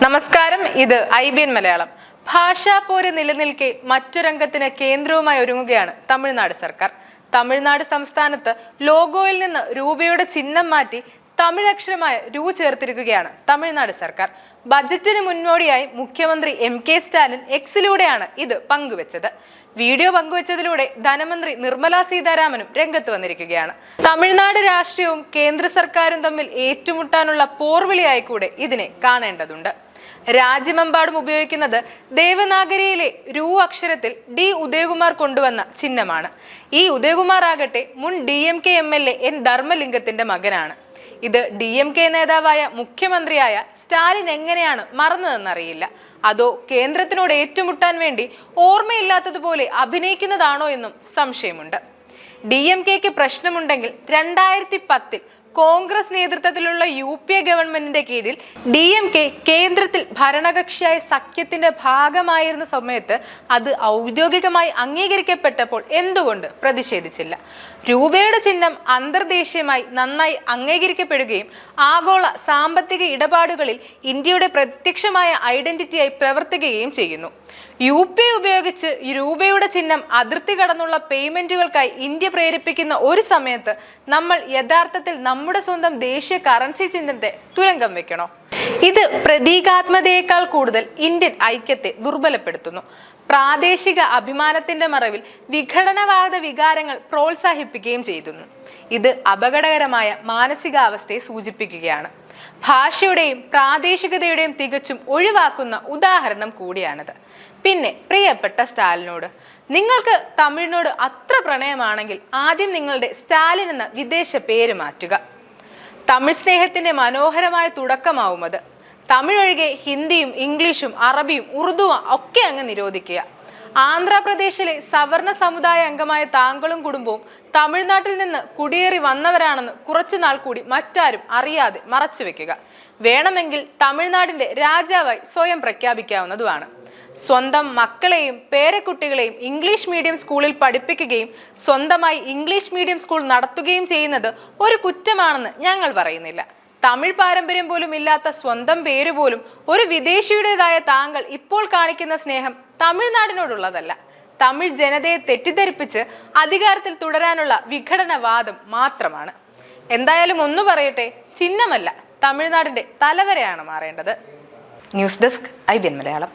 നമസ്കാരം, ഇത് IBN മലയാളം. ഭാഷാപോര് നിലനിൽക്കെ മറ്റൊരംഗത്തിന് കേന്ദ്രവുമായി ഒരുങ്ങുകയാണ് തമിഴ്നാട് സർക്കാർ. തമിഴ്നാട് സംസ്ഥാനത്ത് ലോഗോയിൽ നിന്ന് രൂപയുടെ ചിഹ്നം മാറ്റി തമിഴക്ഷരമായ രൂ ചേർത്തിരിക്കുകയാണ് തമിഴ്നാട് സർക്കാർ. ബജറ്റിന് മുന്നോടിയായി മുഖ്യമന്ത്രി MK സ്റ്റാലിൻ എക്സിലൂടെയാണ് ഇത് പങ്കുവച്ചത്. വീഡിയോ പങ്കുവച്ചതിലൂടെ ധനമന്ത്രി നിർമ്മല സീതാരാമനും രംഗത്ത് വന്നിരിക്കുകയാണ്. തമിഴ്നാട് രാഷ്ട്രീയവും കേന്ദ്ര സർക്കാരും തമ്മിൽ ഏറ്റുമുട്ടാനുള്ള പോർവിളിയായി കൂടെ ഇതിനെ കാണേണ്ടതുണ്ട്. രാജ്യമെമ്പാടും ഉപയോഗിക്കുന്നത് ദേവനാഗരിയിലെ രൂ അക്ഷരത്തിൽ D ഉദയകുമാർ കൊണ്ടുവന്ന ചിഹ്നമാണ്. ഈ ഉദയകുമാർ ആകട്ടെ മുൻ DMK MLA N ധർമ്മലിംഗത്തിന്റെ മകനാണ്. ഇത് DMK നേതാവായ മുഖ്യമന്ത്രിയായ സ്റ്റാലിൻ എങ്ങനെയാണ് മറന്നതെന്നറിയില്ല. അതോ കേന്ദ്രത്തിനോട് ഏറ്റുമുട്ടാൻ വേണ്ടി ഓർമ്മയില്ലാത്തതുപോലെ അഭിനയിക്കുന്നതാണോ എന്നും സംശയമുണ്ട്. DMKക്ക് പ്രശ്നമുണ്ടെങ്കിൽ 2010 കോൺഗ്രസ് നേതൃത്വത്തിലുള്ള UPA ഗവൺമെന്റിന്റെ കീഴിൽ DMK കേന്ദ്രത്തിൽ ഭരണകക്ഷിയായ സഖ്യത്തിന്റെ ഭാഗമായിരുന്ന സമയത്ത് അത് ഔദ്യോഗികമായി അംഗീകരിക്കപ്പെട്ടപ്പോൾ എന്തുകൊണ്ട് പ്രതിഷേധിച്ചില്ല? രൂപയുടെ ചിഹ്നം അന്തർദേശീയമായി നന്നായി അംഗീകരിക്കപ്പെടുകയും ആഗോള സാമ്പത്തിക ഇടപാടുകളിൽ ഇന്ത്യയുടെ പ്രത്യക്ഷമായ ഐഡന്റിറ്റിയായി പ്രവർത്തിക്കുകയും ചെയ്യുന്നു. UPA ഉപയോഗിച്ച് രൂപയുടെ ചിഹ്നം അതിർത്തി കടന്നുള്ള പേയ്മെന്റുകൾക്കായി ഇന്ത്യ പ്രേരിപ്പിക്കുന്ന ഒരു സമയത്ത് നമ്മൾ യഥാർത്ഥത്തിൽ നമ്മുടെ സ്വന്തം ദേശീയ കറൻസി ചിഹ്നത്തെ തുരങ്കം വെക്കണോ? ഇത് പ്രതീകാത്മകതയേക്കാൾ കൂടുതൽ ഇന്ത്യൻ ഐക്യത്തെ ദുർബലപ്പെടുത്തുന്നു. പ്രാദേശിക അഭിമാനത്തിന്റെ മറവിൽ വിഘടനവാദ വികാരങ്ങൾ പ്രോത്സാഹിപ്പിക്കുകയും ചെയ്യുന്നു. ഇത് അപകടകരമായ മാനസികാവസ്ഥയെ സൂചിപ്പിക്കുകയാണ്. ഭാഷയുടെയും പ്രാദേശികതയുടെയും തികച്ചും ഒഴിവാക്കുന്ന ഉദാഹരണം കൂടിയാണിത്. പിന്നെ പ്രിയപ്പെട്ട സ്റ്റാലിനോട് നിങ്ങൾക്ക് തമിഴിനോട് അത്ര പ്രണയമാണെങ്കിൽ ആദ്യം നിങ്ങളുടെ സ്റ്റാലിൻ എന്ന വിദേശ പേര് മാറ്റുക. തമിഴ് സ്നേഹത്തിന്റെ മനോഹരമായ തുടക്കമാവും അത്. തമിഴൊഴികെ ഹിന്ദിയും ഇംഗ്ലീഷും അറബിയും ഉറുദുവും ഒക്കെ അങ്ങ് നിരോധിക്കുക. ആന്ധ്രാപ്രദേശിലെ സവർണ സമുദായ അംഗമായ താങ്കളും കുടുംബവും തമിഴ്നാട്ടിൽ നിന്ന് കുടിയേറി വന്നവരാണെന്ന് കുറച്ചുനാൾ കൂടി മറ്റാരും അറിയാതെ മറച്ചുവെക്കുക. വേണമെങ്കിൽ തമിഴ്നാടിന്റെ രാജാവായി സ്വയം പ്രഖ്യാപിക്കാവുന്നതുമാണ്. സ്വന്തം മക്കളെയും പേരക്കുട്ടികളെയും ഇംഗ്ലീഷ് മീഡിയം സ്കൂളിൽ പഠിപ്പിക്കുകയും സ്വന്തമായി ഇംഗ്ലീഷ് മീഡിയം സ്കൂൾ നടത്തുകയും ചെയ്യുന്നത് ഒരു കുറ്റമാണെന്ന് ഞങ്ങൾ പറയുന്നില്ല. തമിഴ് പാരമ്പര്യം പോലും ഇല്ലാത്ത സ്വന്തം പേര് പോലും ഒരു വിദേശിയുടേതായ താങ്കൾ ഇപ്പോൾ കാണിക്കുന്ന സ്നേഹം തമിഴ്നാടിനോടുള്ളതല്ല, തമിഴ് ജനതയെ തെറ്റിദ്ധരിപ്പിച്ച് അധികാരത്തിൽ തുടരാനുള്ള വിഘടനവാദം മാത്രമാണ്. എന്തായാലും ഒന്ന് പറയട്ടെ, ചിഹ്നമല്ല, തമിഴ്നാടിന്റെ തലവരെയാണ് മാറേണ്ടത്. News desk IBN Malayalam.